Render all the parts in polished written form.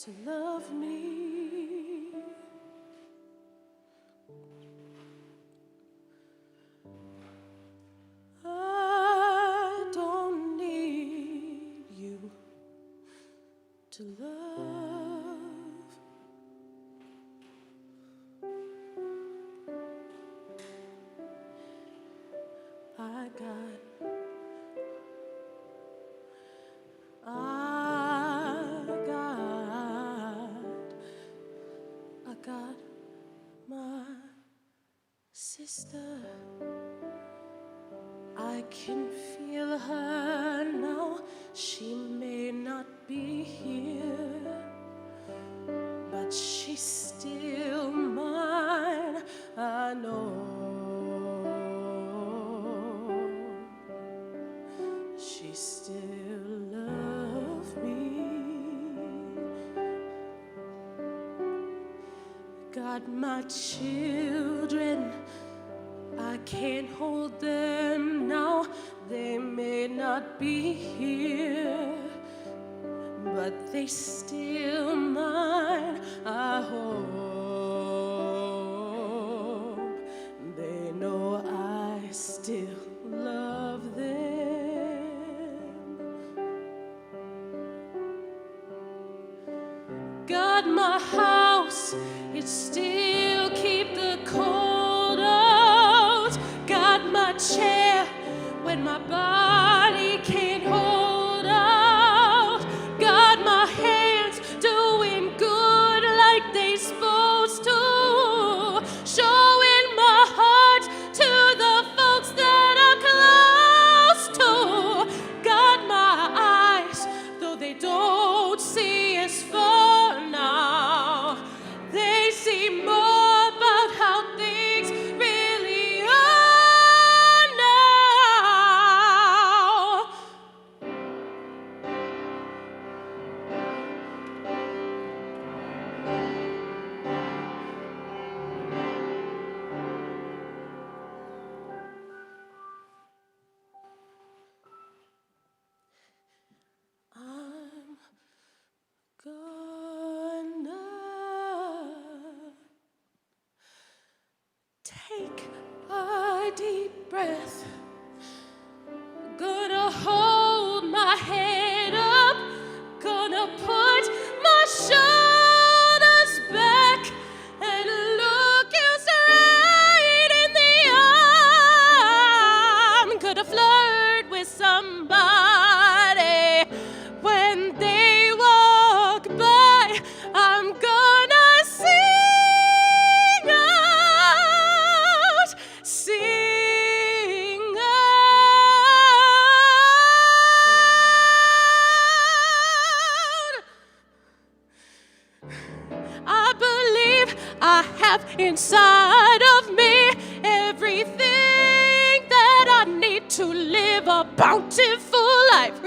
to love me. I don't need you to love. I got my sister. I can feel her now. She may not be here, but she's still mine. I know she still loves me. Got my children, I can't hold them now. They may not be here, but they still mine. I hope they know I still love them. Got my house, it still keep the cold out. Got my chair when my body can't hold out. Got my hands doing good like they supposed to. Showing my heart to the folks that I'm close to. Got my eyes, though they don't see as far now. They see more about how things really are now. I'm gonna take a deep breath. Gonna hold my head up. Gonna put my shoulders back and look you straight in the eye. I'm gonna flirt with somebody when they walk by. I'm gonna sing out, sing out. I believe I have inside of me everything that I need to live a bountiful life.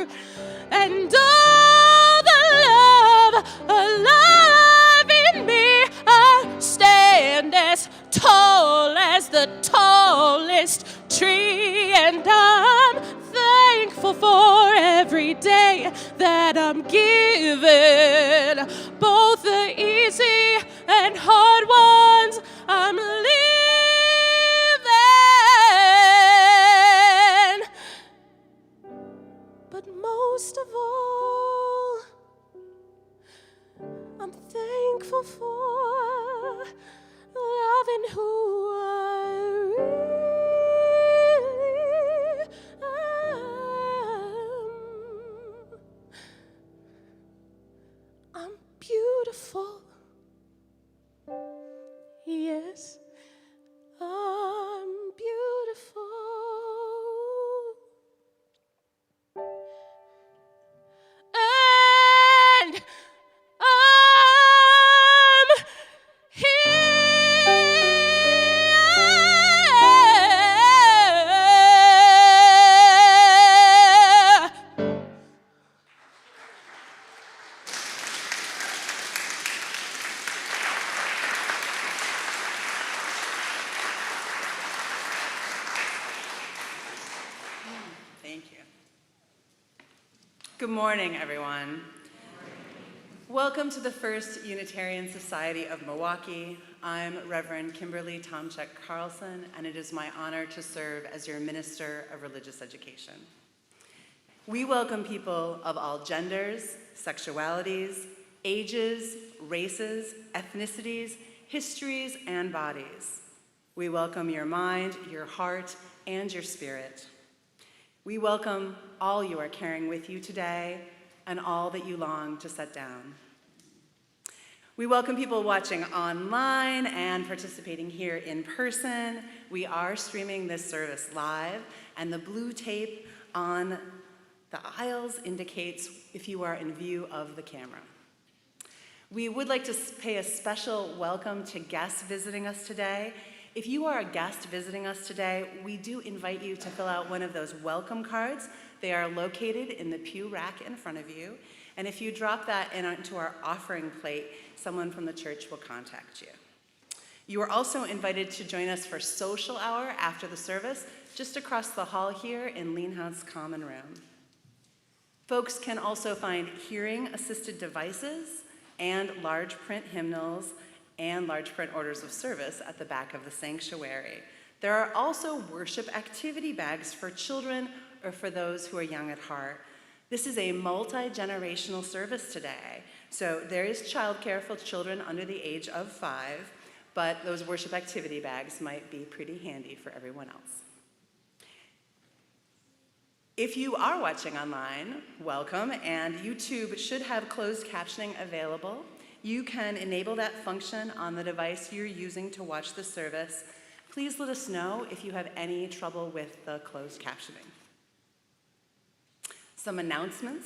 And all the love alive in me, I stand as tall as the tallest tree. And I'm thankful for every day that I'm given, both the easy and hard ones I'm living. But most of all, I'm thankful for loving who I really am. I'm beautiful. Yes, I'm beautiful. And I'm here. Thank you. Good morning, everyone. Welcome to the First Unitarian Society of Milwaukee. I'm Reverend Kimberly Tomczyk Carlson, and it is my honor to serve as your Minister of Religious Education. We welcome people of all genders, sexualities, ages, races, ethnicities, histories, and bodies. We welcome your mind, your heart, and your spirit. We welcome all you are carrying with you today and all that you long to set down. We welcome people watching online and participating here in person. We are streaming this service live, and the blue tape on the aisles indicates if you are in view of the camera. We would like to pay a special welcome to guests visiting us today. If you are a guest visiting us today, we do invite you to fill out one of those welcome cards. They are located in the pew rack in front of you. And if you drop that into our offering plate, someone from the church will contact you. You are also invited to join us for social hour after the service, just across the hall here in Leanhouse Common Room. Folks can also find hearing-assisted devices and large print hymnals and large print orders of service at the back of the sanctuary. There are also worship activity bags for children or for those who are young at heart. This is a multi-generational service today, so there is childcare for children under the age of 5, but those worship activity bags might be pretty handy for everyone else. If you are watching online, welcome, and YouTube should have closed captioning available. You can enable that function on the device you're using to watch the service. Please let us know if you have any trouble with the closed captioning. Some announcements.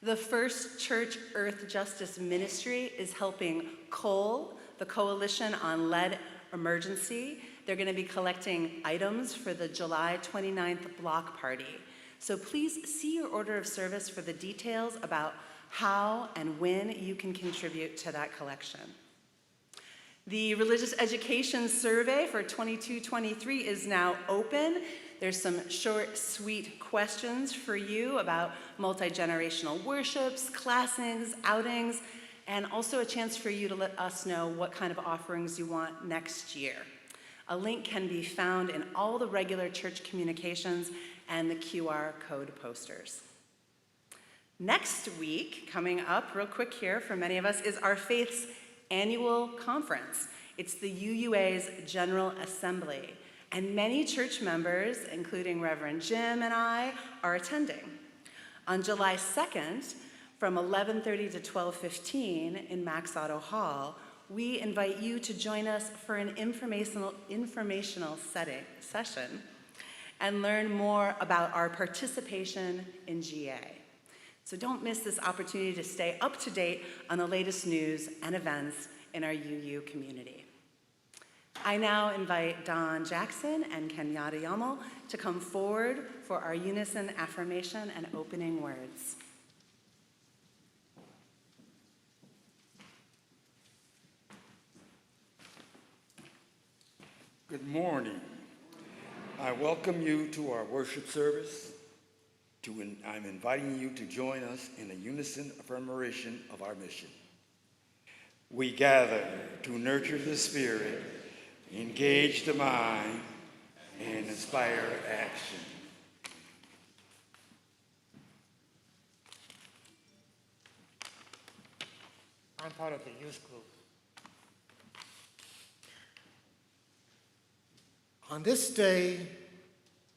The First Church Earth Justice Ministry is helping COAL, the Coalition on Lead Emergency. They're going to be collecting items for the July 29th block party. So please see your order of service for the details about how and when you can contribute to that collection. The Religious Education Survey for 22-23 is now open. There's some short, sweet questions for you about multi-generational worships, classings, outings, and also a chance for you to let us know what kind of offerings you want next year. A link can be found in all the regular church communications and the QR code posters. Next week, coming up real quick here for many of us, is our Faith's annual conference. It's the UUA's General Assembly, and many church members, including Reverend Jim and I, are attending. On July 2nd, from 11:30 to 12:15 in Max Otto Hall, we invite you to join us for an informational session and learn more about our participation in GA. So don't miss this opportunity to stay up to date on the latest news and events in our UU community. I now invite Don Jackson and Kenyatta Yamal to come forward for our unison affirmation and opening words. Good morning. I welcome you to our worship service. I'm inviting you to join us in a unison affirmation of our mission. We gather to nurture the spirit, engage the mind, and inspire action. I'm part of the youth group. On this day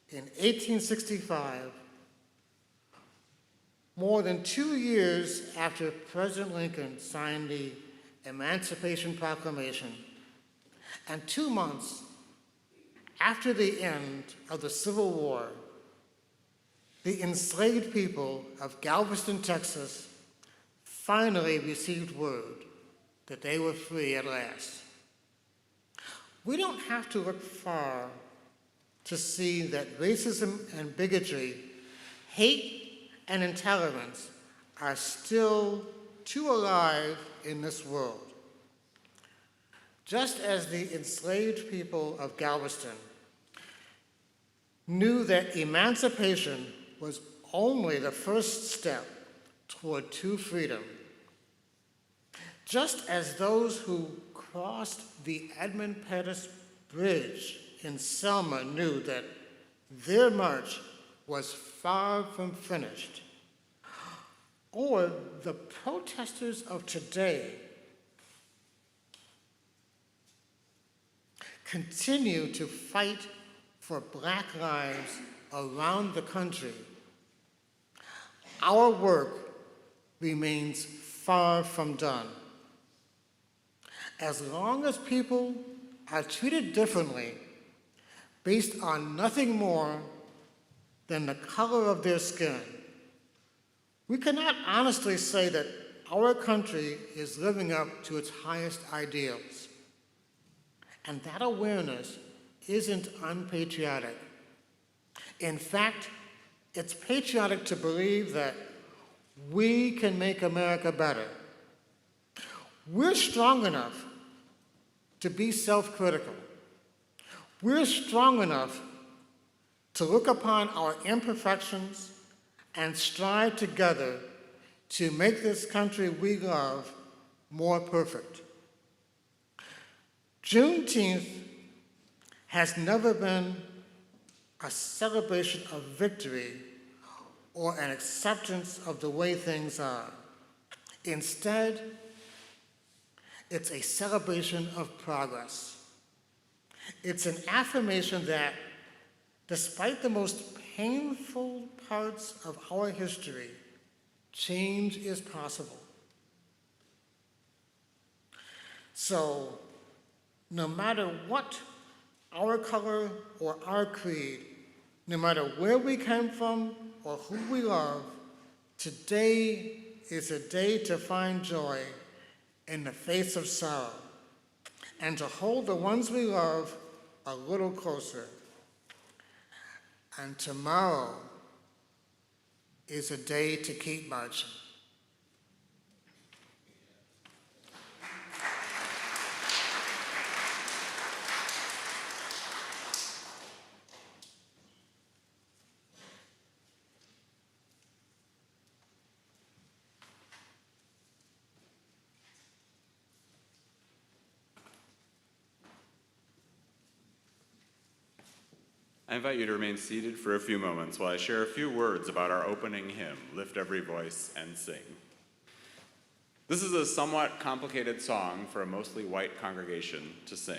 in 1865, more than 2 years after President Lincoln signed the Emancipation Proclamation, and 2 months after the end of the Civil War, the enslaved people of Galveston, Texas, finally received word that they were free at last. We don't have to look far to see that racism and bigotry, hate and intolerance are still too alive in this world. Just as the enslaved people of Galveston knew that emancipation was only the first step toward true freedom, Just as those who crossed the Edmund Pettus Bridge in Selma knew that their march was far from finished, or the protesters of today continue to fight for Black lives around the country, our work remains far from done. As long as people are treated differently based on nothing more than the color of their skin, we cannot honestly say that our country is living up to its highest ideals. And that awareness isn't unpatriotic. In fact, it's patriotic to believe that we can make America better. We're strong enough to be self-critical. We're strong enough to look upon our imperfections and strive together to make this country we love more perfect. Juneteenth has never been a celebration of victory or an acceptance of the way things are. Instead, it's a celebration of progress. It's an affirmation that despite the most painful parts of our history, change is possible. So, no matter what our color or our creed, no matter where we came from or who we love, today is a day to find joy in the face of sorrow and to hold the ones we love a little closer. And tomorrow is a day to keep marching. I invite you to remain seated for a few moments while I share a few words about our opening hymn, Lift Every Voice and Sing. This is a somewhat complicated song for a mostly white congregation to sing.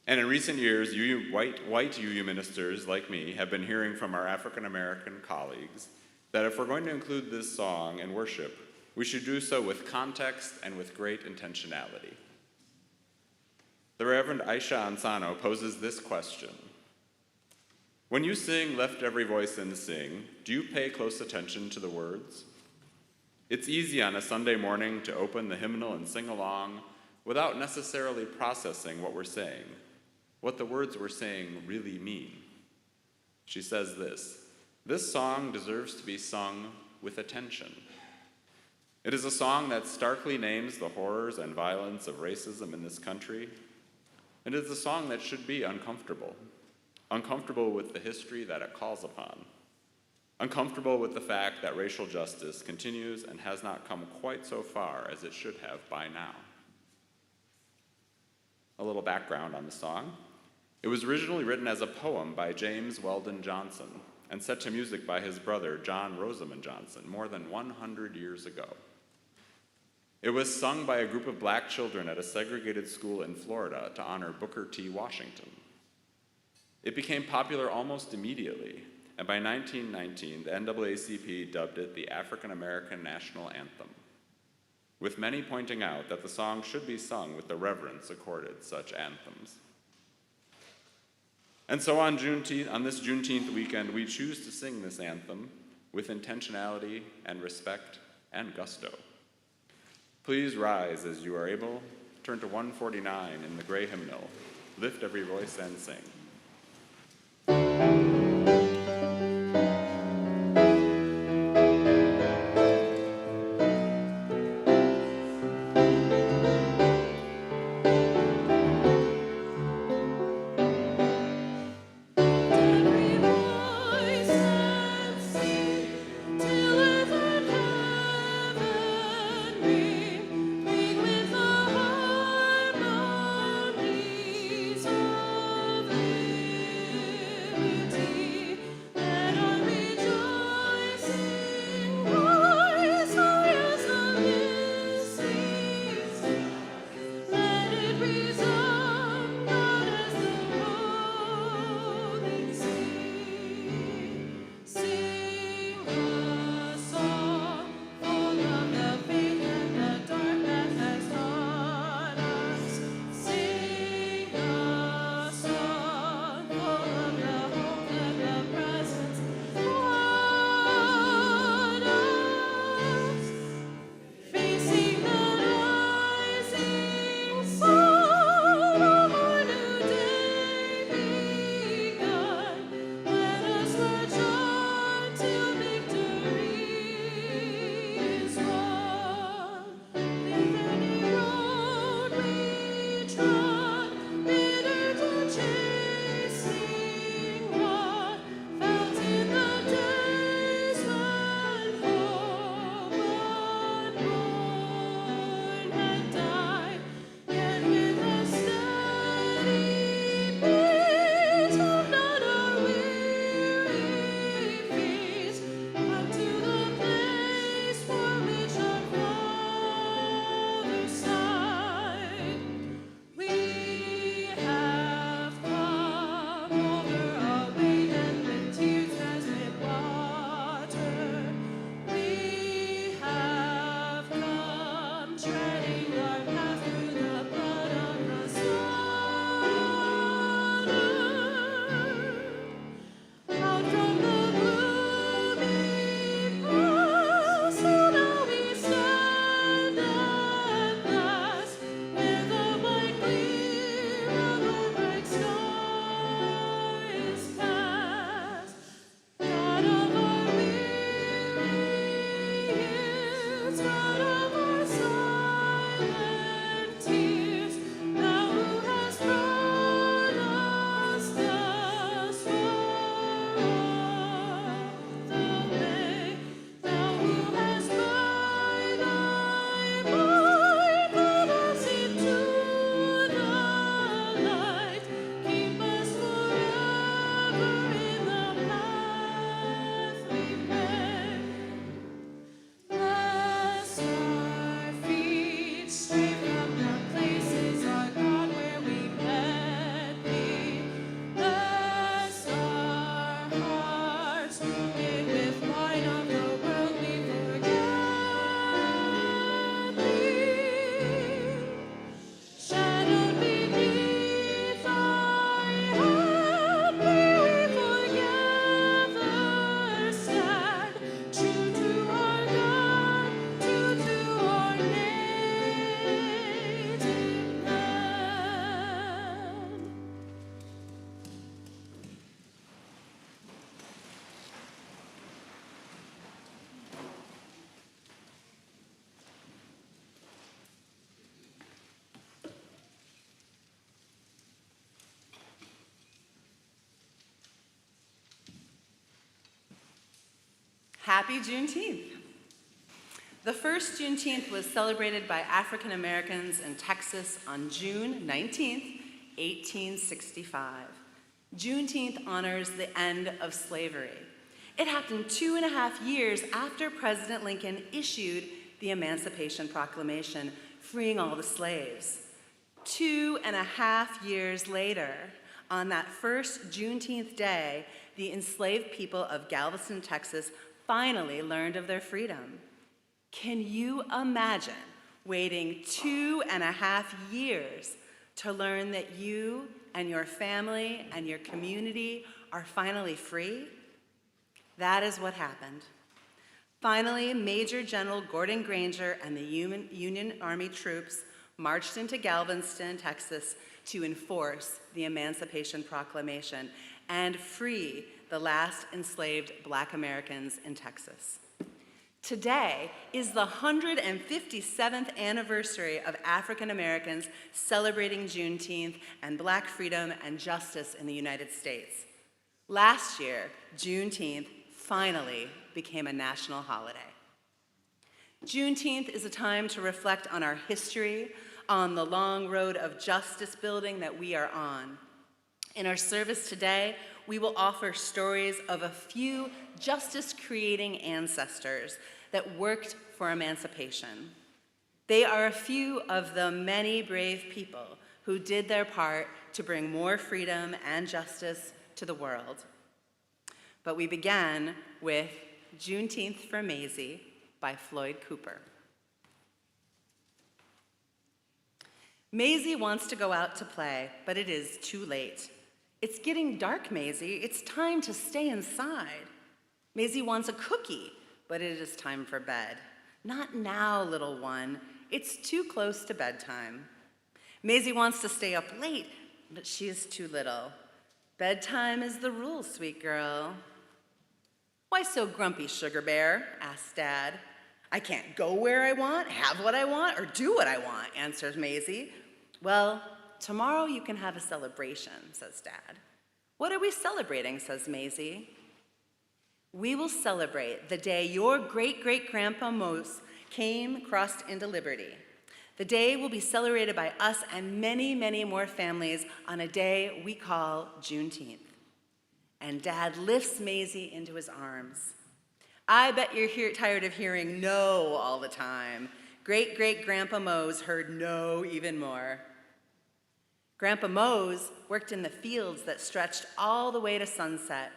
And in recent years, white UU ministers like me have been hearing from our African American colleagues that if we're going to include this song in worship, we should do so with context and with great intentionality. The Reverend Aisha Ansano poses this question. When you sing Lift Every Voice and Sing, do you pay close attention to the words? It's easy on a Sunday morning to open the hymnal and sing along without necessarily processing what we're saying, what the words we're saying really mean. She says this song deserves to be sung with attention. It is a song that starkly names the horrors and violence of racism in this country. It is a song that should be uncomfortable with the history that it calls upon, uncomfortable with the fact that racial justice continues and has not come quite so far as it should have by now. A little background on the song. It was originally written as a poem by James Weldon Johnson and set to music by his brother, John Rosamond Johnson, more than 100 years ago. It was sung by a group of Black children at a segregated school in Florida to honor Booker T. Washington. It became popular almost immediately, and by 1919, the NAACP dubbed it the African American National Anthem, with many pointing out that the song should be sung with the reverence accorded such anthems. And so on this Juneteenth weekend, we choose to sing this anthem with intentionality and respect and gusto. Please rise as you are able. Turn to 149 in the gray hymnal. Lift every voice and sing. Till earth and heaven ring. Happy Juneteenth. The first Juneteenth was celebrated by African Americans in Texas on June 19th, 1865. Juneteenth honors the end of slavery. It happened 2.5 years after President Lincoln issued the Emancipation Proclamation, freeing all the slaves. 2.5 years later, on that first Juneteenth day, the enslaved people of Galveston, Texas, finally learned of their freedom. Can you imagine waiting 2.5 years to learn that you and your family and your community are finally free? That is what happened. Finally, Major General Gordon Granger and the Union Army troops marched into Galveston, Texas, to enforce the Emancipation Proclamation and free the last enslaved Black Americans in Texas. Today is the 157th anniversary of African Americans celebrating Juneteenth and Black freedom and justice in the United States. Last year, Juneteenth finally became a national holiday. Juneteenth is a time to reflect on our history, on the long road of justice building that we are on. In our service today, we will offer stories of a few justice-creating ancestors that worked for emancipation. They are a few of the many brave people who did their part to bring more freedom and justice to the world. But we began with Juneteenth for Maisie by Floyd Cooper. Maisie wants to go out to play, but it is too late. It's getting dark, Maisie. It's time to stay inside. Maisie wants a cookie, but it is time for bed. Not now, little one. It's too close to bedtime. Maisie wants to stay up late, but she is too little. Bedtime is the rule, sweet girl. Why so grumpy, Sugar Bear? Asked Dad. I can't go where I want, have what I want, or do what I want, answers Maisie. Well, tomorrow you can have a celebration, says Dad. What are we celebrating, says Maisie. We will celebrate the day your great-great-grandpa Mose crossed into liberty. The day will be celebrated by us and many, many more families on a day we call Juneteenth. And Dad lifts Maisie into his arms. I bet you're tired of hearing no all the time. Great-great-grandpa Mose heard no even more. Grandpa Mose worked in the fields that stretched all the way to sunset.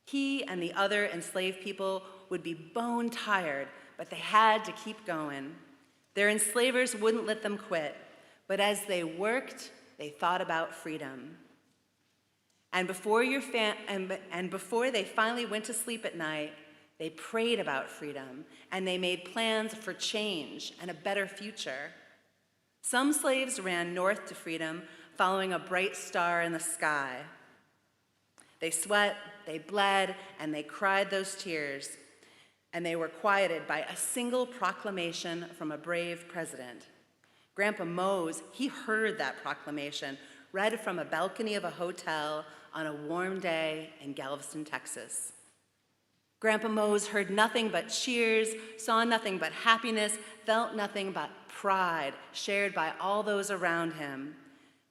He and the other enslaved people would be bone tired, but they had to keep going. Their enslavers wouldn't let them quit, but as they worked, they thought about freedom. And before they finally went to sleep at night, they prayed about freedom, and they made plans for change and a better future. Some slaves ran north to freedom, following a bright star in the sky. They sweat, they bled, and they cried those tears, and they were quieted by a single proclamation from a brave president. Grandpa Mose, he heard that proclamation, read from a balcony of a hotel on a warm day in Galveston, Texas. Grandpa Mose heard nothing but cheers, saw nothing but happiness, felt nothing but pride shared by all those around him.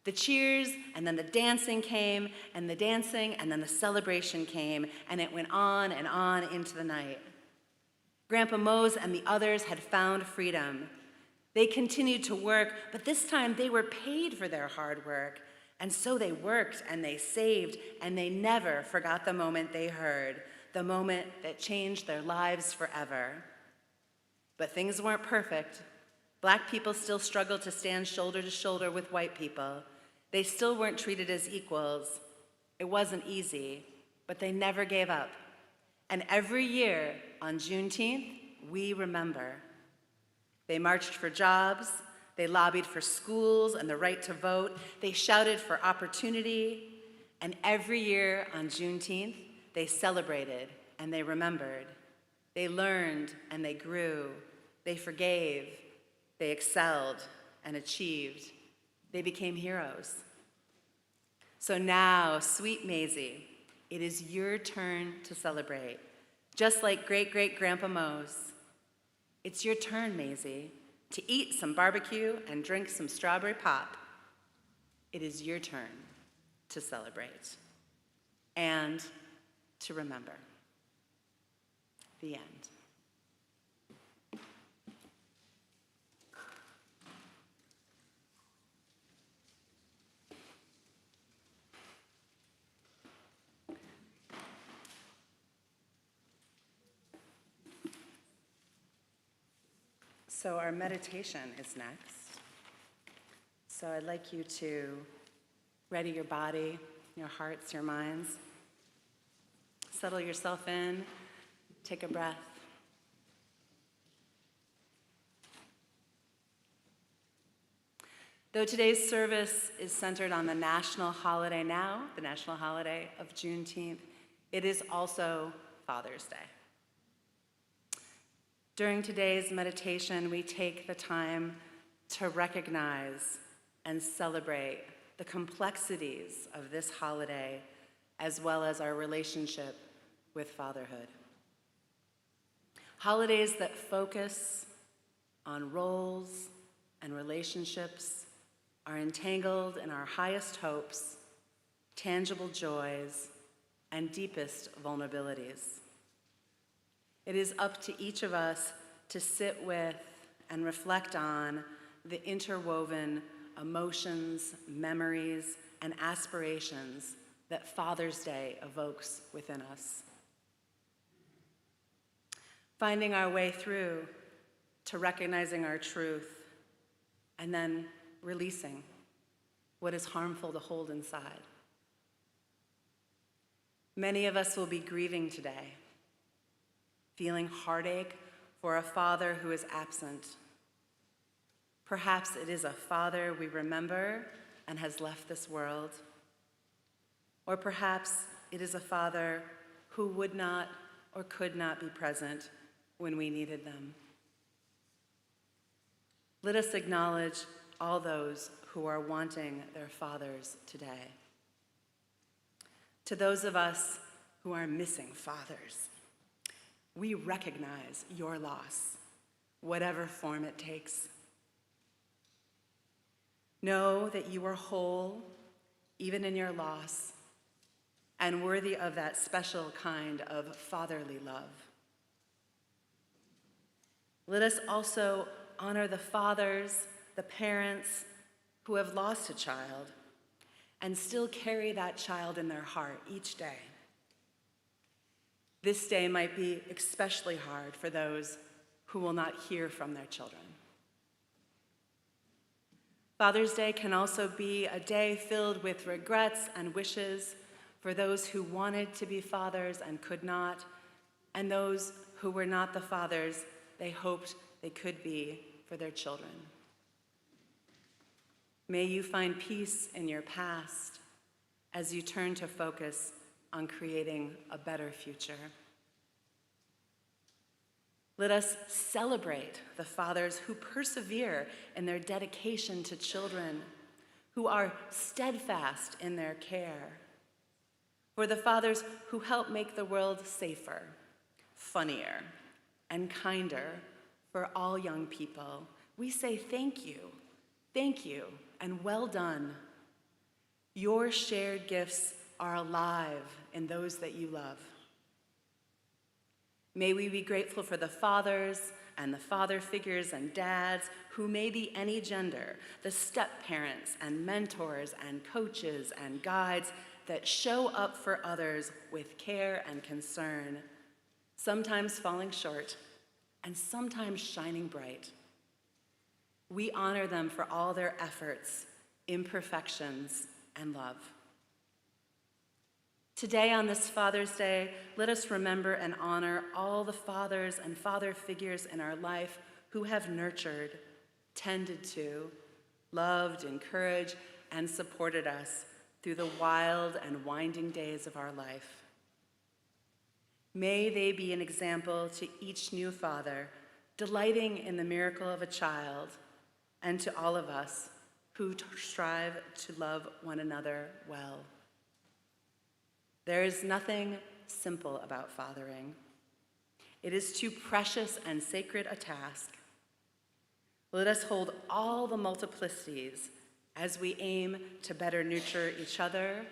The cheers, and then the dancing came, and the dancing, and then the celebration came, and it went on and on into the night. Grandpa Mose and the others had found freedom. They continued to work, but this time they were paid for their hard work. And so they worked, and they saved, and they never forgot the moment they heard, the moment that changed their lives forever. But things weren't perfect. Black people still struggled to stand shoulder to shoulder with white people. They still weren't treated as equals. It wasn't easy, but they never gave up. And every year on Juneteenth, we remember. They marched for jobs, they lobbied for schools and the right to vote, they shouted for opportunity, and every year on Juneteenth, they celebrated and they remembered. They learned and they grew. They forgave, they excelled and achieved. They became heroes. So now, sweet Maisie, it is your turn to celebrate. Just like great-great-grandpa Moe's. It's your turn, Maisie, to eat some barbecue and drink some strawberry pop. It is your turn to celebrate and to remember. The end. So our meditation is next. So I'd like you to ready your body, your hearts, your minds. Settle yourself in. Take a breath. Though today's service is centered on the national holiday now, the national holiday of Juneteenth, it is also Father's Day. During today's meditation, we take the time to recognize and celebrate the complexities of this holiday, as well as our relationship with fatherhood. Holidays that focus on roles and relationships are entangled in our highest hopes, tangible joys, and deepest vulnerabilities. It is up to each of us to sit with and reflect on the interwoven emotions, memories, and aspirations that Father's Day evokes within us. Finding our way through to recognizing our truth and then releasing what is harmful to hold inside. Many of us will be grieving today, feeling heartache for a father who is absent. Perhaps it is a father we remember and has left this world. Or perhaps it is a father who would not or could not be present when we needed them. Let us acknowledge all those who are wanting their fathers today. To those of us who are missing fathers, we recognize your loss, whatever form it takes. Know that you are whole, even in your loss, and worthy of that special kind of fatherly love. Let us also honor the fathers, the parents who have lost a child and still carry that child in their heart each day. This day might be especially hard for those who will not hear from their children. Father's Day can also be a day filled with regrets and wishes for those who wanted to be fathers and could not, and those who were not the fathers they hoped they could be for their children. May you find peace in your past as you turn to focus on creating a better future. Let us celebrate the fathers who persevere in their dedication to children, who are steadfast in their care. For the fathers who help make the world safer, funnier, and kinder for all young people, we say thank you, and well done. Your shared gifts are alive in those that you love. May we be grateful for the fathers and the father figures and dads who may be any gender, the step-parents and mentors and coaches and guides that show up for others with care and concern, sometimes falling short and sometimes shining bright. We honor them for all their efforts, imperfections, and love. Today, on this Father's Day, let us remember and honor all the fathers and father figures in our life who have nurtured, tended to, loved, encouraged, and supported us through the wild and winding days of our life. May they be an example to each new father, delighting in the miracle of a child, and to all of us who strive to love one another well. There is nothing simple about fathering. It is too precious and sacred a task. Let us hold all the multiplicities as we aim to better nurture each other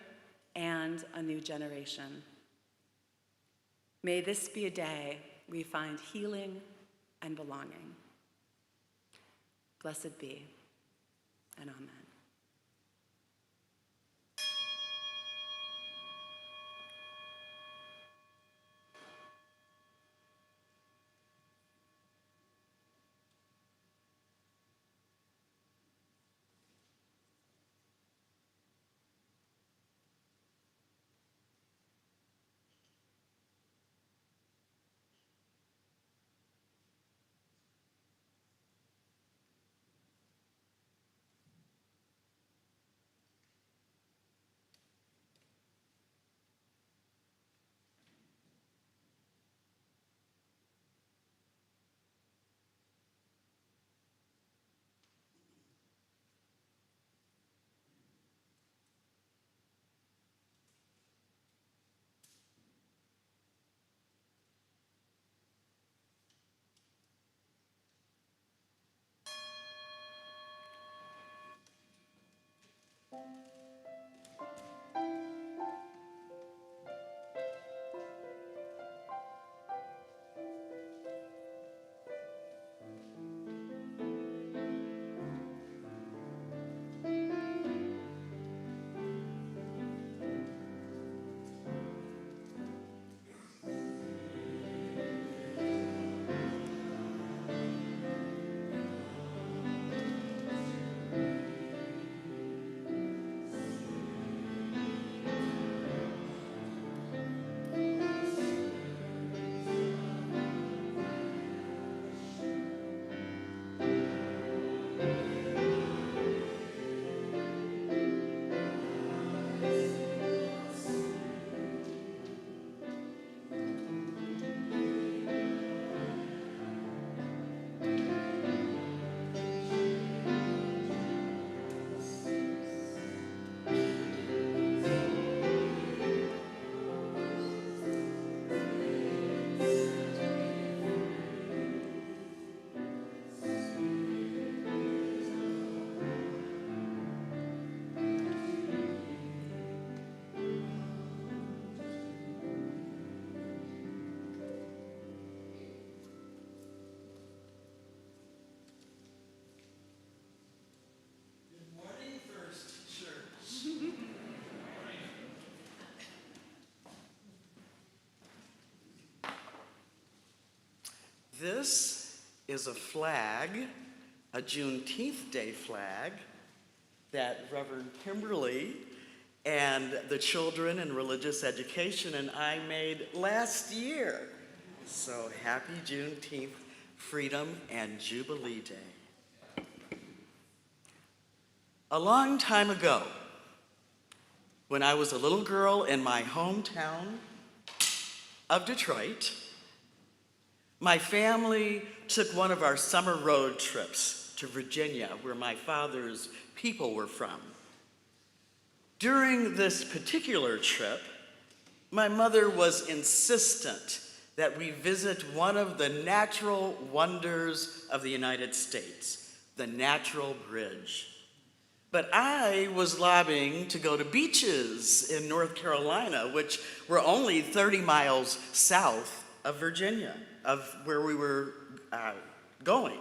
and a new generation. May this be a day we find healing and belonging. Blessed be, and amen. This is a flag, a Juneteenth Day flag, that Reverend Kimberly and the children in religious education and I made last year. So happy Juneteenth, Freedom and Jubilee Day. A long time ago, when I was a little girl in my hometown of Detroit, my family took one of our summer road trips to Virginia, where my father's people were from. During this particular trip, my mother was insistent that we visit one of the natural wonders of the United States, the Natural Bridge. But I was lobbying to go to beaches in North Carolina, which were only 30 miles south of Virginia, of where we were going.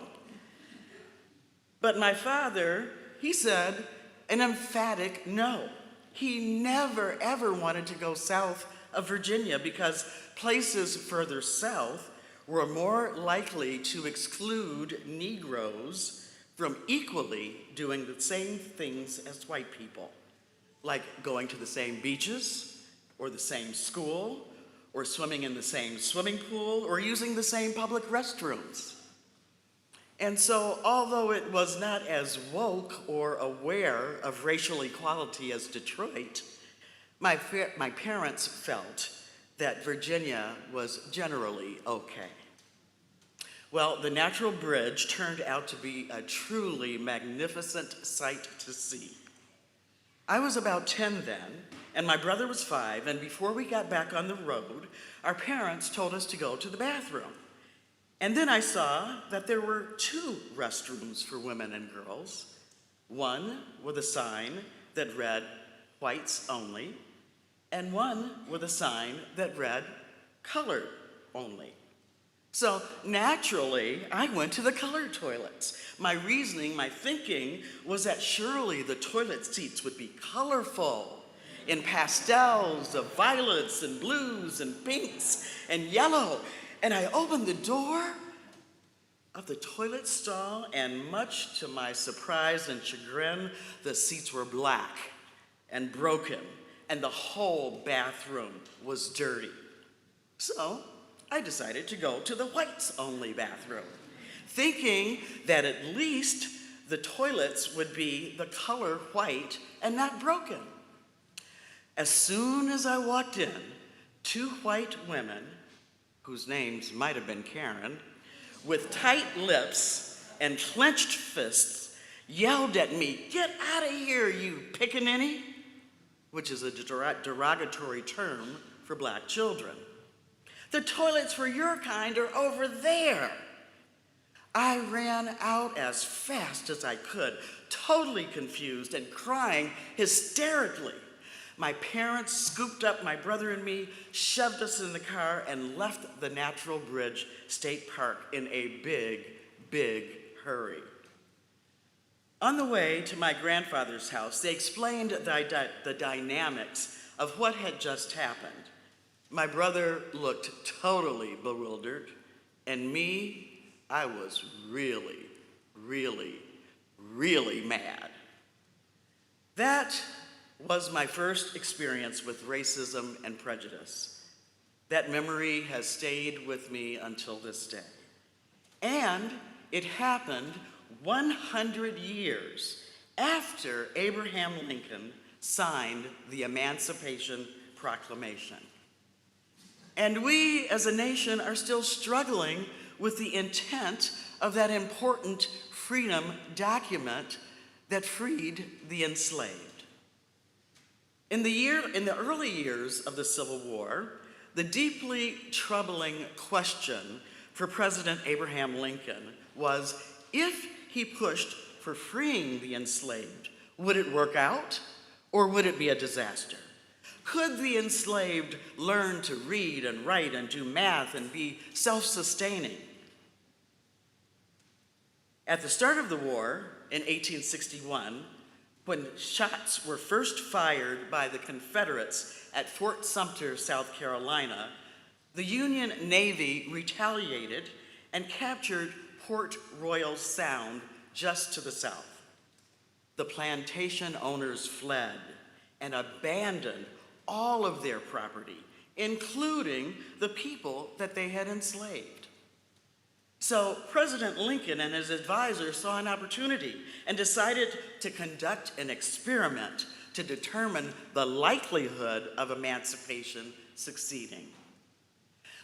But my father, he said an emphatic no. He never, ever wanted to go south of Virginia because places further south were more likely to exclude Negroes from equally doing the same things as white people, like going to the same beaches, or the same school, or swimming in the same swimming pool, or using the same public restrooms. And so, although it was not as woke or aware of racial equality as Detroit, my parents felt that Virginia was generally okay. Well, the Natural Bridge turned out to be a truly magnificent sight to see. I was about 10 then, and my brother was 5, and before we got back on the road, our parents told us to go to the bathroom. And then I saw that there were 2 restrooms for women and girls, one with a sign that read, "Whites only," and one with a sign that read, "Colored only." So naturally, I went to the colored toilets. My reasoning, my thinking was that surely the toilet seats would be colorful in pastels of violets and blues and pinks and yellow. And I opened the door of the toilet stall, and much to my surprise and chagrin, the seats were black and broken, and the whole bathroom was dirty. So I decided to go to the whites-only bathroom, thinking that at least the toilets would be the color white and not broken. As soon as I walked in, 2 white women, whose names might have been Karen, with tight lips and clenched fists, yelled at me, "Get out of here, you pickaninny," which is a derogatory term for black children. "The toilets for your kind are over there." I ran out as fast as I could, totally confused and crying hysterically. My parents scooped up my brother and me, shoved us in the car, and left the Natural Bridge State Park in a big, big hurry. On the way to my grandfather's house, they explained the dynamics of what had just happened. My brother looked totally bewildered, and me, I was really, really, really mad. That was my first experience with racism and prejudice. That memory has stayed with me until this day. And it happened 100 years after Abraham Lincoln signed the Emancipation Proclamation. And we as a nation are still struggling with the intent of that important freedom document that freed the enslaved. In the early years of the Civil War, the deeply troubling question for President Abraham Lincoln was, if he pushed for freeing the enslaved, would it work out or would it be a disaster? Could the enslaved learn to read and write and do math and be self-sustaining? At the start of the war in 1861, when shots were first fired by the Confederates at Fort Sumter, South Carolina, the Union Navy retaliated and captured Port Royal Sound just to the south. The plantation owners fled and abandoned all of their property, including the people that they had enslaved. So President Lincoln and his advisors saw an opportunity and decided to conduct an experiment to determine the likelihood of emancipation succeeding.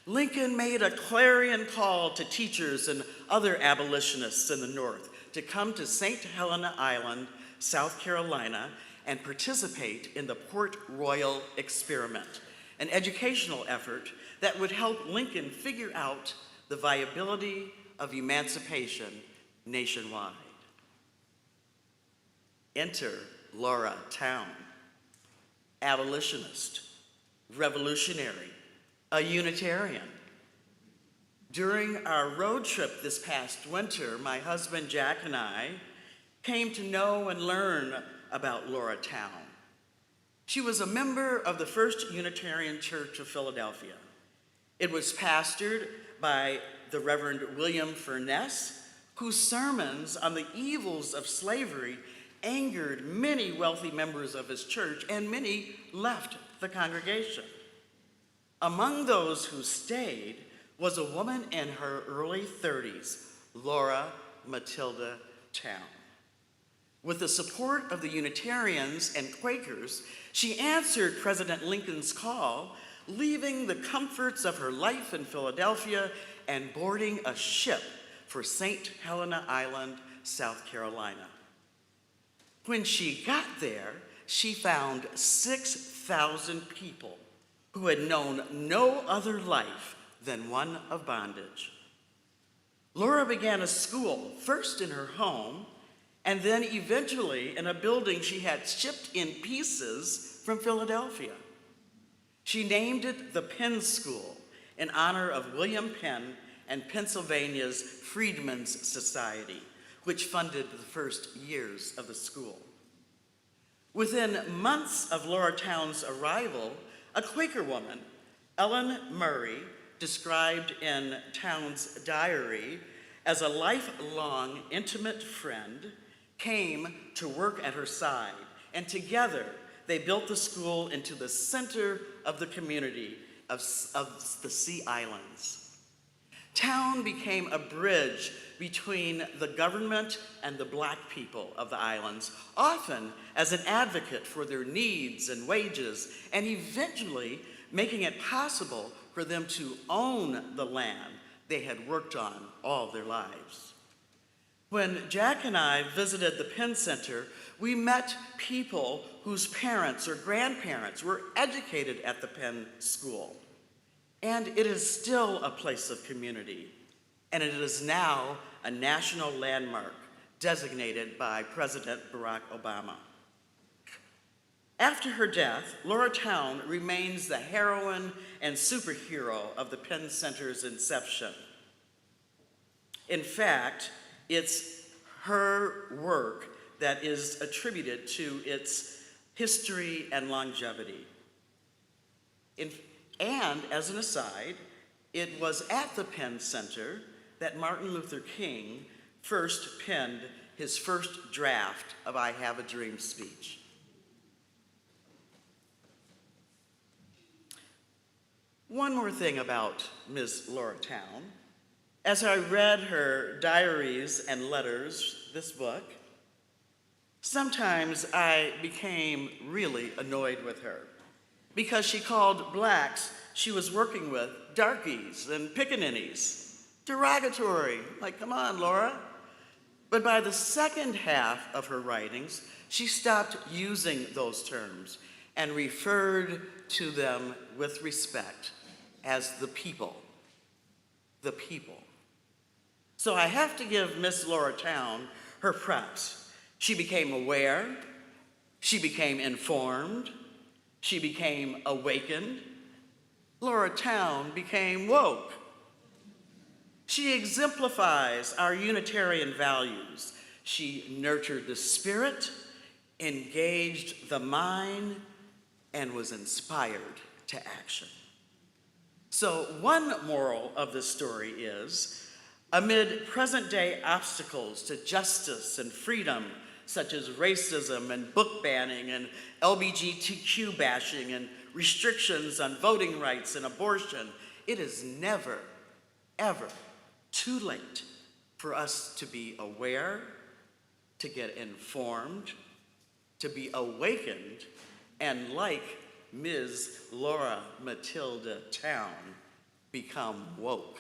Lincoln made a clarion call to teachers and other abolitionists in the North to come to St. Helena Island, South Carolina, and participate in the Port Royal experiment, an educational effort that would help Lincoln figure out the viability of emancipation nationwide. Enter Laura Town, abolitionist, revolutionary, a Unitarian. During our road trip this past winter, my husband Jack and I came to know and learn about Laura Town. She was a member of the First Unitarian Church of Philadelphia. It was pastored by the Reverend William Furness, whose sermons on the evils of slavery angered many wealthy members of his church, and many left the congregation. Among those who stayed was a woman in her early 30s, Laura Matilda Town. With the support of the Unitarians and Quakers, she answered President Lincoln's call, leaving the comforts of her life in Philadelphia and boarding a ship for St. Helena Island, South Carolina. When she got there, she found 6,000 people who had known no other life than one of bondage. Laura began a school, first in her home, and then eventually in a building she had shipped in pieces from Philadelphia. She named it the Penn School in honor of William Penn and Pennsylvania's Freedmen's Society, which funded the first years of the school. Within months of Laura Town's arrival, a Quaker woman, Ellen Murray, described in Town's diary as a lifelong intimate friend, came to work at her side, and together they built the school into the center of the community of the Sea Islands. Town became a bridge between the government and the Black people of the islands, often as an advocate for their needs and wages, and eventually making it possible for them to own the land they had worked on all their lives. When Jack and I visited the Penn Center, we met people whose parents or grandparents were educated at the Penn School. And it is still a place of community, and it is now a national landmark designated by President Barack Obama. After her death, Laura Town remains the heroine and superhero of the Penn Center's inception. In fact, it's her work that is attributed to its history and longevity. And as an aside, it was at the Penn Center that Martin Luther King first penned his first draft of I Have a Dream speech. One more thing about Ms. Laura Town. As I read her diaries and letters, this book, sometimes I became really annoyed with her because she called blacks she was working with darkies and pickaninnies. Derogatory, like, come on, Laura. But by the second half of her writings, she stopped using those terms and referred to them with respect as the people. The people. So I have to give Miss Laura Town her props. She became aware, she became informed, she became awakened. Laura Town became woke. She exemplifies our Unitarian values. She nurtured the spirit, engaged the mind, and was inspired to action. So one moral of this story is, amid present-day obstacles to justice and freedom, such as racism and book banning and LGBTQ bashing and restrictions on voting rights and abortion, it is never, ever too late for us to be aware, to get informed, to be awakened, and like Ms. Laura Matilda Town, become woke.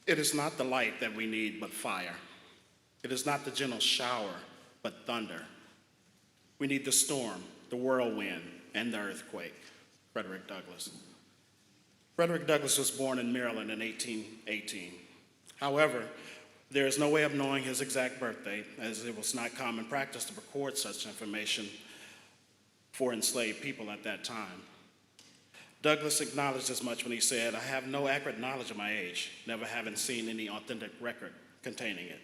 It is not the light that we need, but fire. It is not the gentle shower, but thunder. We need the storm, the whirlwind, and the earthquake. Frederick Douglass. Frederick Douglass was born in Maryland in 1818. However, there is no way of knowing his exact birthday, as it was not common practice to record such information for enslaved people at that time. Douglass acknowledged as much when he said, "I have no accurate knowledge of my age, never having seen any authentic record containing it."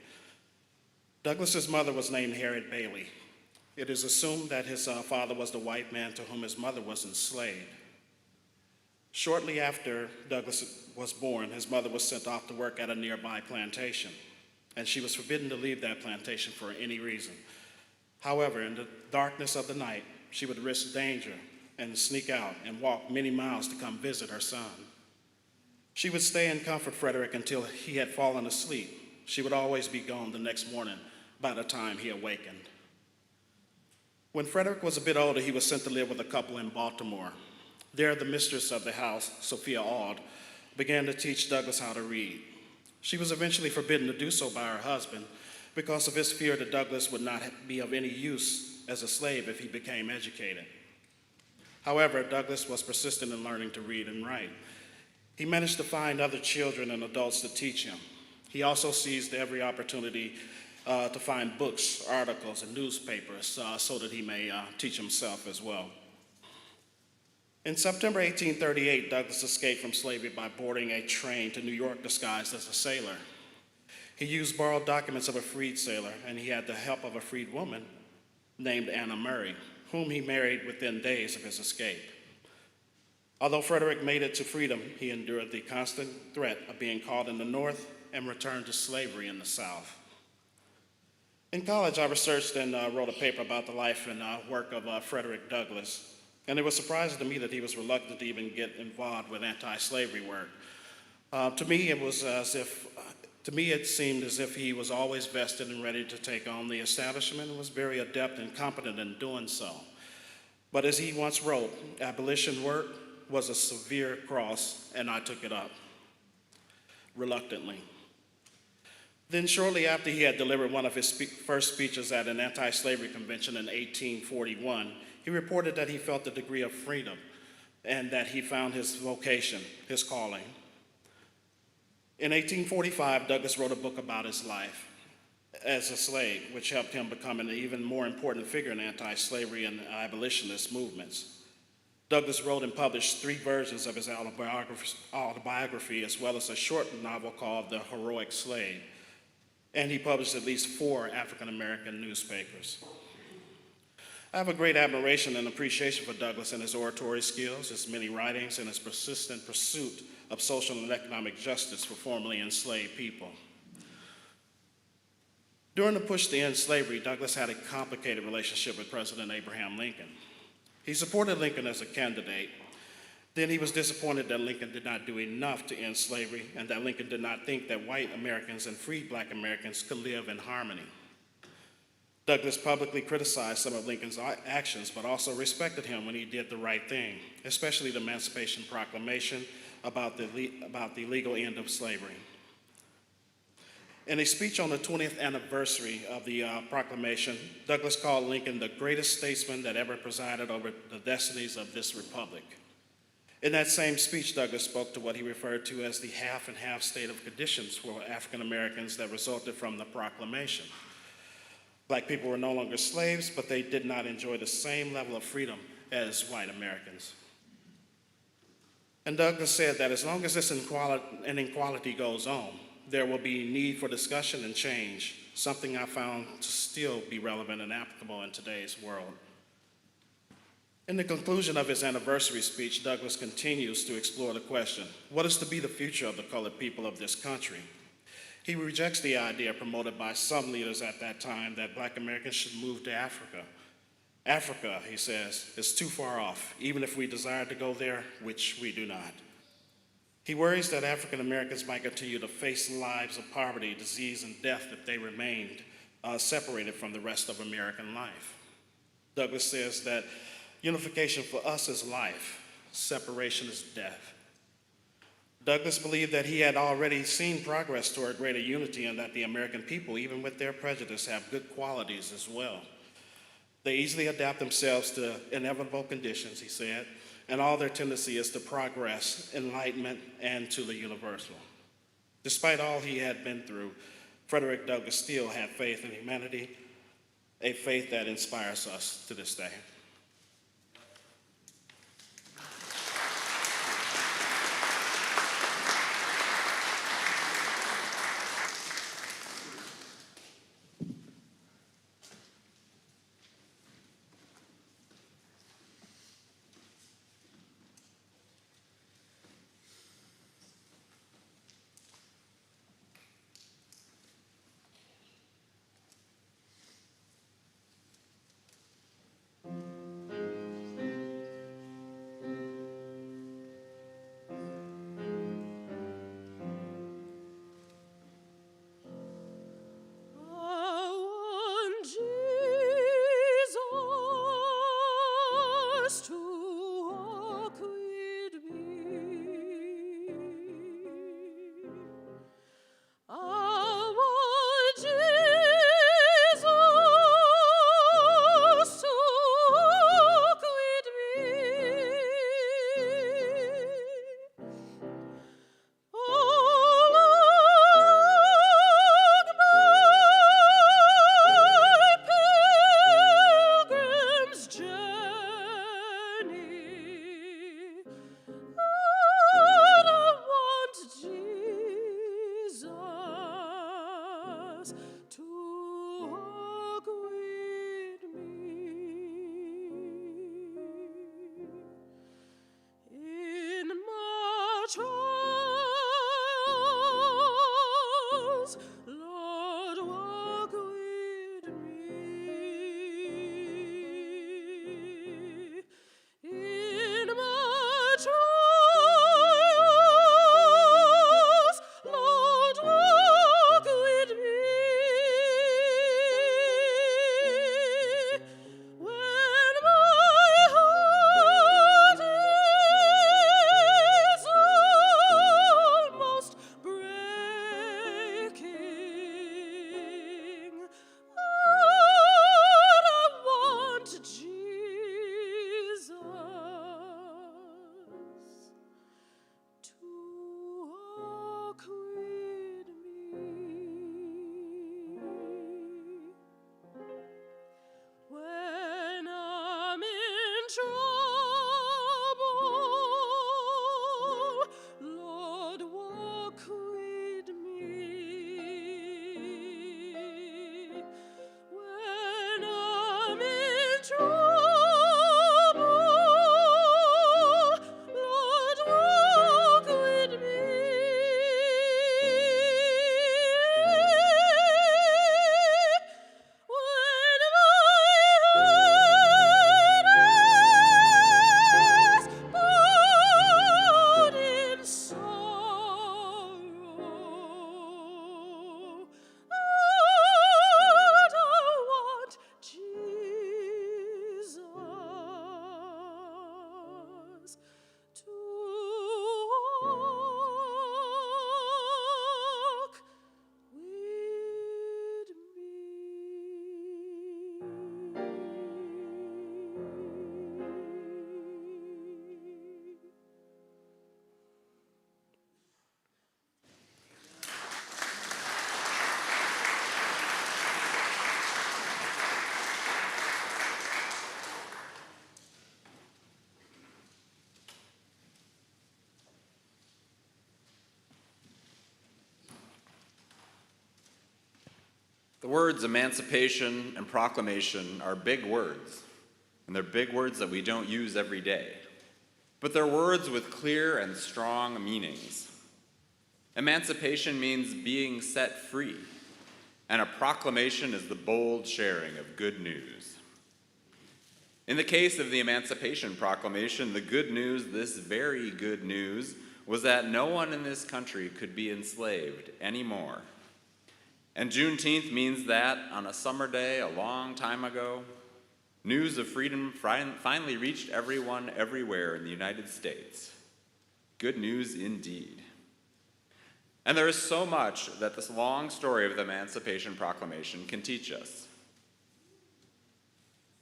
Douglass's mother was named Harriet Bailey. It is assumed that his father was the white man to whom his mother was enslaved. Shortly after Douglass was born, his mother was sent off to work at a nearby plantation, and she was forbidden to leave that plantation for any reason. However, in the darkness of the night, she would risk danger and sneak out and walk many miles to come visit her son. She would stay and comfort Frederick until he had fallen asleep. She would always be gone the next morning by the time he awakened. When Frederick was a bit older, he was sent to live with a couple in Baltimore. There, the mistress of the house, Sophia Auld, began to teach Douglass how to read. She was eventually forbidden to do so by her husband because of his fear that Douglass would not be of any use as a slave if he became educated. However, Douglass was persistent in learning to read and write. He managed to find other children and adults to teach him. He also seized every opportunity to find books, articles, and newspapers so that he may teach himself as well. In September 1838, Douglass escaped from slavery by boarding a train to New York disguised as a sailor. He used borrowed documents of a freed sailor, and he had the help of a freed woman named Anna Murray, whom he married within days of his escape. Although Frederick made it to freedom, he endured the constant threat of being caught in the North and returned to slavery in the South. In college, I researched and wrote a paper about the life and work of Frederick Douglass, and it was surprising to me that he was reluctant to even get involved with anti-slavery work. To me, it seemed as if he was always vested and ready to take on the establishment and was very adept and competent in doing so. But as he once wrote, abolition work was a severe cross, and I took it up reluctantly. Then shortly after he had delivered one of his first speeches at an anti-slavery convention in 1841, he reported that he felt a degree of freedom and that he found his vocation, his calling. In 1845, Douglass wrote a book about his life as a slave, which helped him become an even more important figure in anti-slavery and abolitionist movements. Douglass wrote and published 3 versions of his autobiography, as well as a short novel called The Heroic Slave, and he published at least 4 African-American newspapers. I have a great admiration and appreciation for Douglass and his oratory skills, his many writings, and his persistent pursuit of social and economic justice for formerly enslaved people. During the push to end slavery, Douglass had a complicated relationship with President Abraham Lincoln. He supported Lincoln as a candidate. Then he was disappointed that Lincoln did not do enough to end slavery and that Lincoln did not think that white Americans and free black Americans could live in harmony. Douglass publicly criticized some of Lincoln's actions, but also respected him when he did the right thing, especially the Emancipation Proclamation about the legal end of slavery. In a speech on the 20th anniversary of the proclamation, Douglass called Lincoln the greatest statesman that ever presided over the destinies of this republic. In that same speech, Douglass spoke to what he referred to as the half and half state of conditions for African Americans that resulted from the proclamation. Black people were no longer slaves, but they did not enjoy the same level of freedom as white Americans. And Douglass said that as long as this inequality goes on, there will be need for discussion and change, something I found to still be relevant and applicable in today's world. In the conclusion of his anniversary speech, Douglass continues to explore the question, what is to be the future of the colored people of this country? He rejects the idea promoted by some leaders at that time that black Americans should move to Africa. Africa, he says, is too far off, even if we desire to go there, which we do not. He worries that African Americans might continue to face lives of poverty, disease, and death if they remained separated from the rest of American life. Douglass says that unification for us is life, separation is death. Douglass believed that he had already seen progress toward greater unity and that the American people, even with their prejudice, have good qualities as well. They easily adapt themselves to inevitable conditions, he said, and all their tendency is to progress, enlightenment, and to the universal. Despite all he had been through, Frederick Douglass still had faith in humanity, a faith that inspires us to this day. The words emancipation and proclamation are big words, and they're big words that we don't use every day. But they're words with clear and strong meanings. Emancipation means being set free, and a proclamation is the bold sharing of good news. In the case of the Emancipation Proclamation, the good news, this very good news, was that no one in this country could be enslaved anymore. And Juneteenth means that on a summer day a long time ago, news of freedom finally reached everyone everywhere in the United States. Good news indeed. And there is so much that this long story of the Emancipation Proclamation can teach us.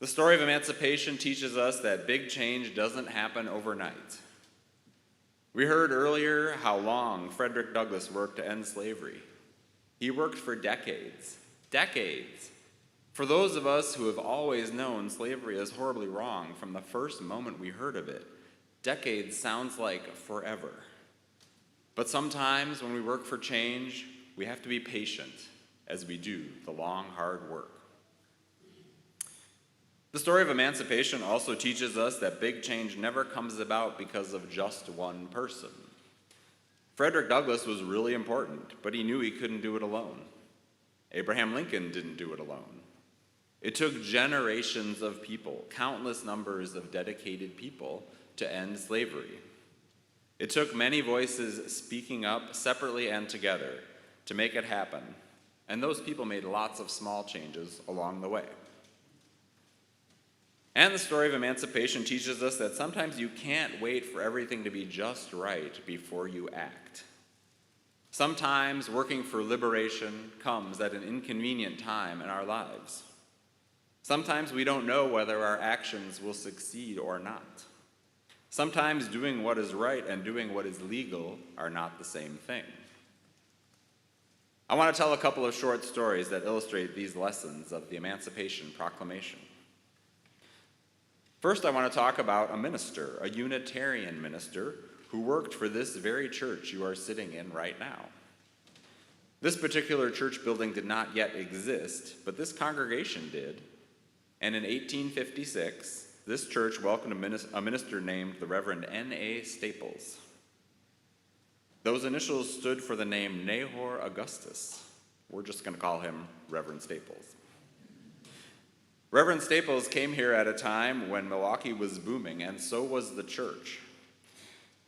The story of emancipation teaches us that big change doesn't happen overnight. We heard earlier how long Frederick Douglass worked to end slavery. He worked for decades. For those of us who have always known slavery as horribly wrong from the first moment we heard of it, decades sounds like forever. But sometimes when we work for change, we have to be patient as we do the long, hard work. The story of emancipation also teaches us that big change never comes about because of just one person. Frederick Douglass was really important, but he knew he couldn't do it alone. Abraham Lincoln didn't do it alone. It took generations of people, countless numbers of dedicated people, to end slavery. It took many voices speaking up separately and together to make it happen, and those people made lots of small changes along the way. And the story of emancipation teaches us that sometimes you can't wait for everything to be just right before you act. Sometimes working for liberation comes at an inconvenient time in our lives. Sometimes we don't know whether our actions will succeed or not. Sometimes doing what is right and doing what is legal are not the same thing. I want to tell a couple of short stories that illustrate these lessons of the Emancipation Proclamation. First, I want to talk about a minister, a Unitarian minister, who worked for this very church you are sitting in right now. This particular church building did not yet exist, but this congregation did. And in 1856, this church welcomed a minister named the Reverend N.A. Staples. Those initials stood for the name Nahor Augustus. We're just going to call him Reverend Staples. Reverend Staples came here at a time when Milwaukee was booming, and so was the church.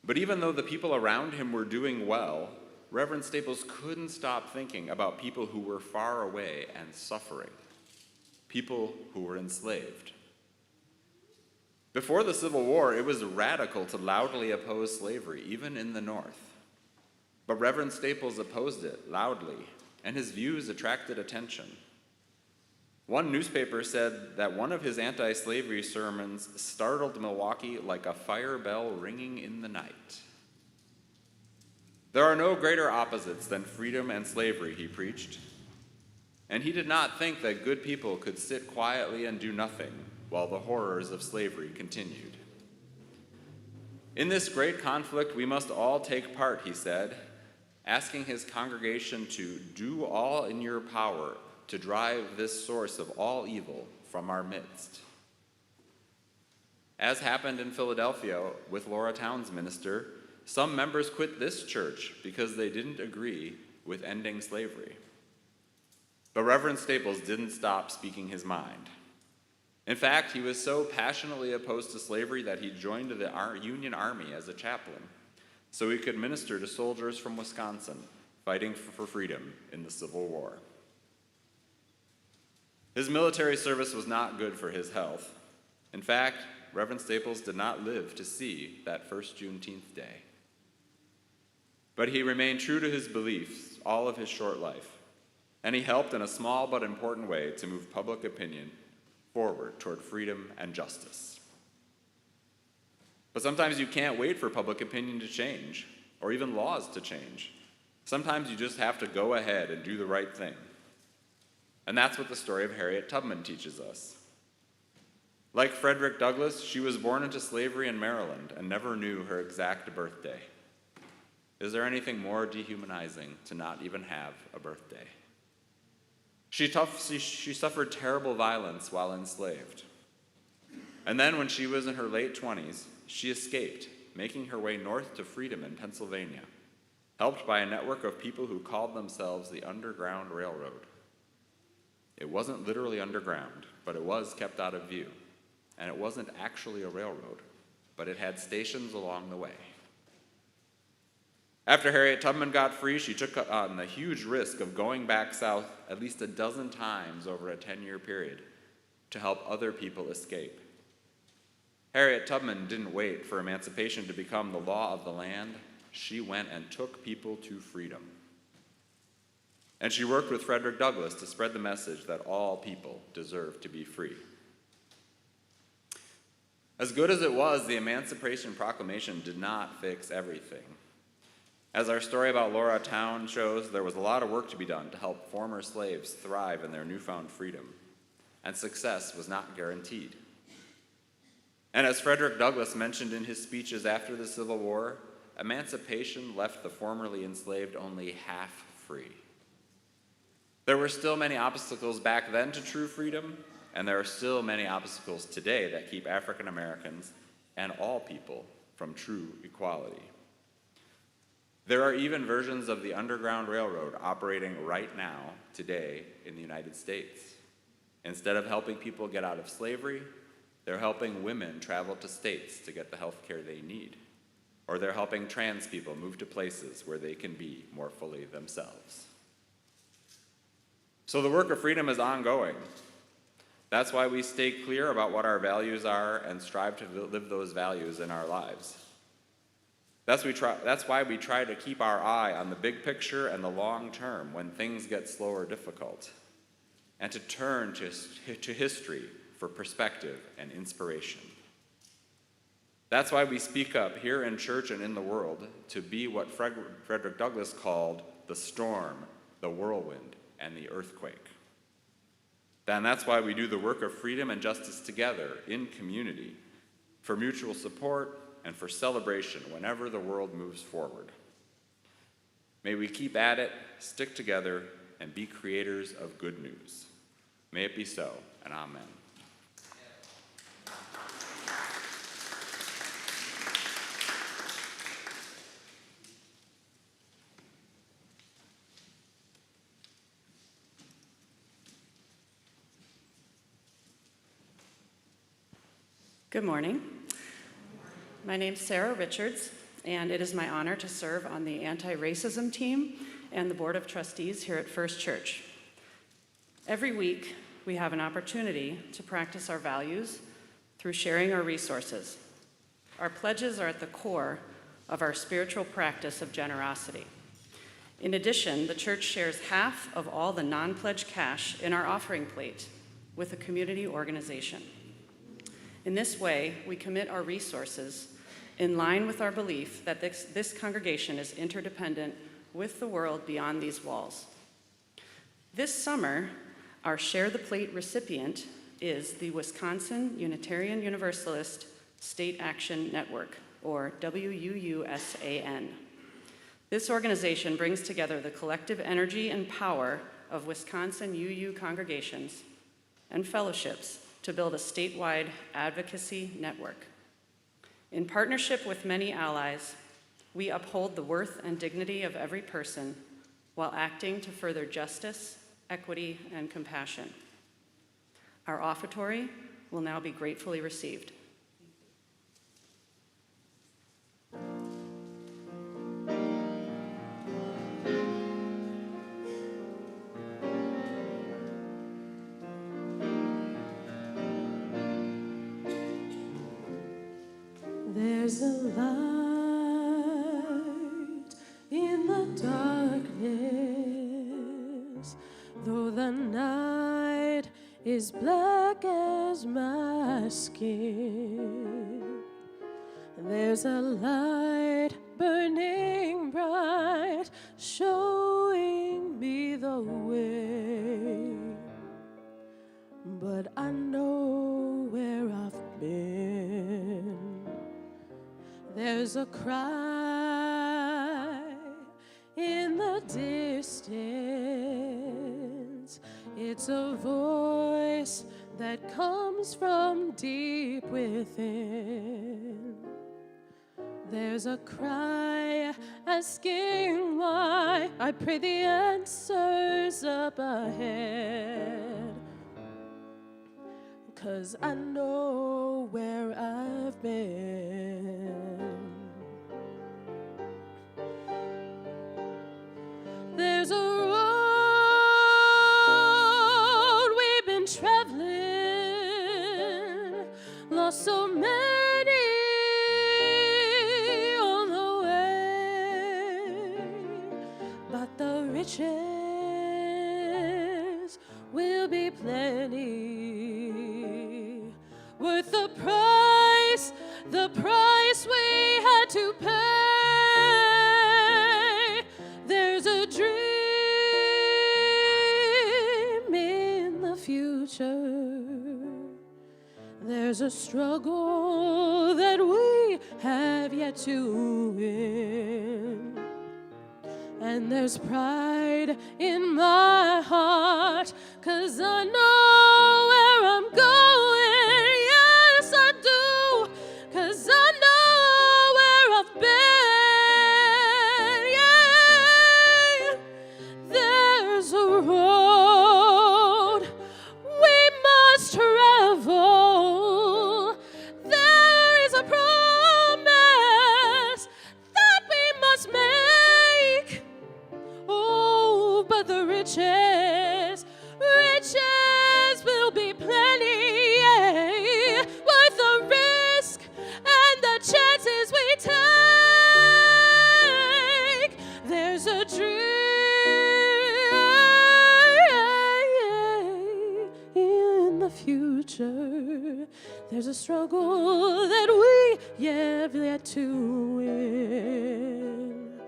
But even though the people around him were doing well, Reverend Staples couldn't stop thinking about people who were far away and suffering, people who were enslaved. Before the Civil War, it was radical to loudly oppose slavery, even in the North. But Reverend Staples opposed it loudly, and his views attracted attention. One newspaper said that one of his anti-slavery sermons startled Milwaukee like a fire bell ringing in the night. There are no greater opposites than freedom and slavery, he preached. And he did not think that good people could sit quietly and do nothing while the horrors of slavery continued. In this great conflict, we must all take part, he said, asking his congregation to do all in your power to drive this source of all evil from our midst. As happened in Philadelphia with Laura Town's minister, some members quit this church because they didn't agree with ending slavery. But Reverend Staples didn't stop speaking his mind. In fact, he was so passionately opposed to slavery that he joined the Union Army as a chaplain so he could minister to soldiers from Wisconsin fighting for freedom in the Civil War. His military service was not good for his health. In fact, Reverend Staples did not live to see that first Juneteenth day. But he remained true to his beliefs all of his short life, and he helped in a small but important way to move public opinion forward toward freedom and justice. But sometimes you can't wait for public opinion to change, or even laws to change. Sometimes you just have to go ahead and do the right thing. And that's what the story of Harriet Tubman teaches us. Like Frederick Douglass, she was born into slavery in Maryland and never knew her exact birthday. Is there anything more dehumanizing to not even have a birthday? She suffered terrible violence while enslaved. And then when she was in her late 20s, she escaped, making her way north to freedom in Pennsylvania, helped by a network of people who called themselves the Underground Railroad. It wasn't literally underground, but it was kept out of view. And it wasn't actually a railroad, but it had stations along the way. After Harriet Tubman got free, she took on the huge risk of going back south at least a dozen times over a 10-year period to help other people escape. Harriet Tubman didn't wait for emancipation to become the law of the land. She went and took people to freedom. And she worked with Frederick Douglass to spread the message that all people deserve to be free. As good as it was, the Emancipation Proclamation did not fix everything. As our story about Laura Town shows, there was a lot of work to be done to help former slaves thrive in their newfound freedom, and success was not guaranteed. And as Frederick Douglass mentioned in his speeches after the Civil War, emancipation left the formerly enslaved only half free. There were still many obstacles back then to true freedom, and there are still many obstacles today that keep African Americans and all people from true equality. There are even versions of the Underground Railroad operating right now, today, in the United States. Instead of helping people get out of slavery, they're helping women travel to states to get the health care they need. Or they're helping trans people move to places where they can be more fully themselves. So the work of freedom is ongoing. That's why we stay clear about what our values are and strive to live those values in our lives. That's why we try to keep our eye on the big picture and the long term when things get slow or difficult, and to turn to history for perspective and inspiration. That's why we speak up here in church and in the world to be what Frederick Douglass called the storm, the whirlwind, and the earthquake. And that's why we do the work of freedom and justice together in community, for mutual support and for celebration whenever the world moves forward. May we keep at it, stick together, and be creators of good news. May it be so, and amen. Good morning. My name's Sarah Richards, and it is my honor to serve on the anti-racism team and the Board of Trustees here at First Church. Every week, we have an opportunity to practice our values through sharing our resources. Our pledges are at the core of our spiritual practice of generosity. In addition, the church shares half of all the non-pledged cash in our offering plate with a community organization. In this way, we commit our resources in line with our belief that this congregation is interdependent with the world beyond these walls. This summer, our Share the Plate recipient is the Wisconsin Unitarian Universalist State Action Network, or WUUSAN. This organization brings together the collective energy and power of Wisconsin UU congregations and fellowships to build a statewide advocacy network. In partnership with many allies, we uphold the worth and dignity of every person while acting to further justice, equity, and compassion. Our offertory will now be gratefully received. There's a light in the darkness, though the night is black as my skin. There's a light burning bright, showing me the way. But I know where I've been. There's a cry in the distance. It It's a voice that comes from deep within. There's a cry asking why. I pray the answer's up ahead. 'Cause I know where I've been. There's a road we've been traveling, lost so many on the way, but the riches will be plenty, worth the price we had to pay. There's a dream in the future. There's a struggle that we have yet to win. And there's pride in my heart, 'cause I know where I'm going. Yes, I do, 'cause I know where I've been. Yeah, there's a road we must travel. There is a promise that we must make. Oh, but the riches will be plenty, yeah, worth the risk and the chances we take. There's a dream in the future. There's a struggle that we have yet to win.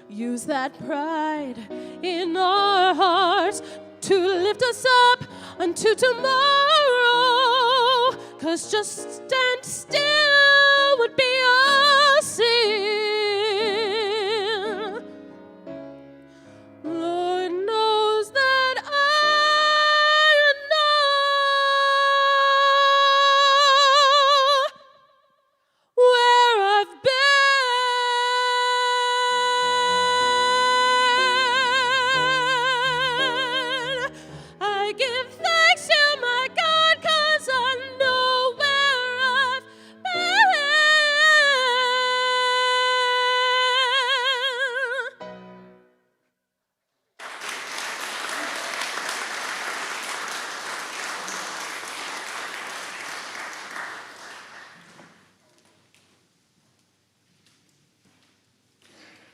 Use that pride in our hearts to lift us up unto tomorrow. 'Cause just stand still would be a sin. Lord knows that I know where I've been. I give thanks to my God, 'cause I know where I've been.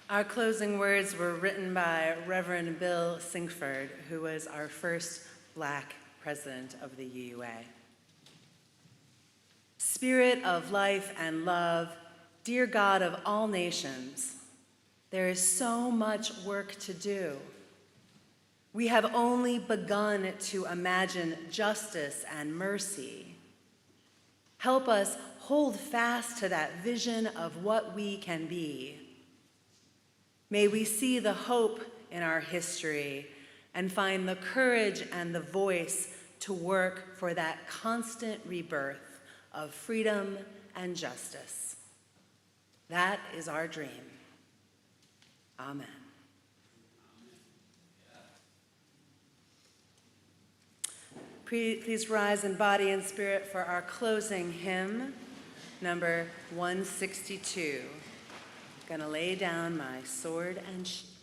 Our closing words were written by Reverend Bill Sinkford, who was our first Black president of the UUA. Spirit of life and love, dear God of all nations, there is so much work to do. We have only begun to imagine justice and mercy. Help us hold fast to that vision of what we can be. May we see the hope in our history and find the courage and the voice to work for that constant rebirth of freedom and justice. That is our dream. Amen. Please rise in body and spirit for our closing hymn, number 162. Gonna lay down my sword and shield.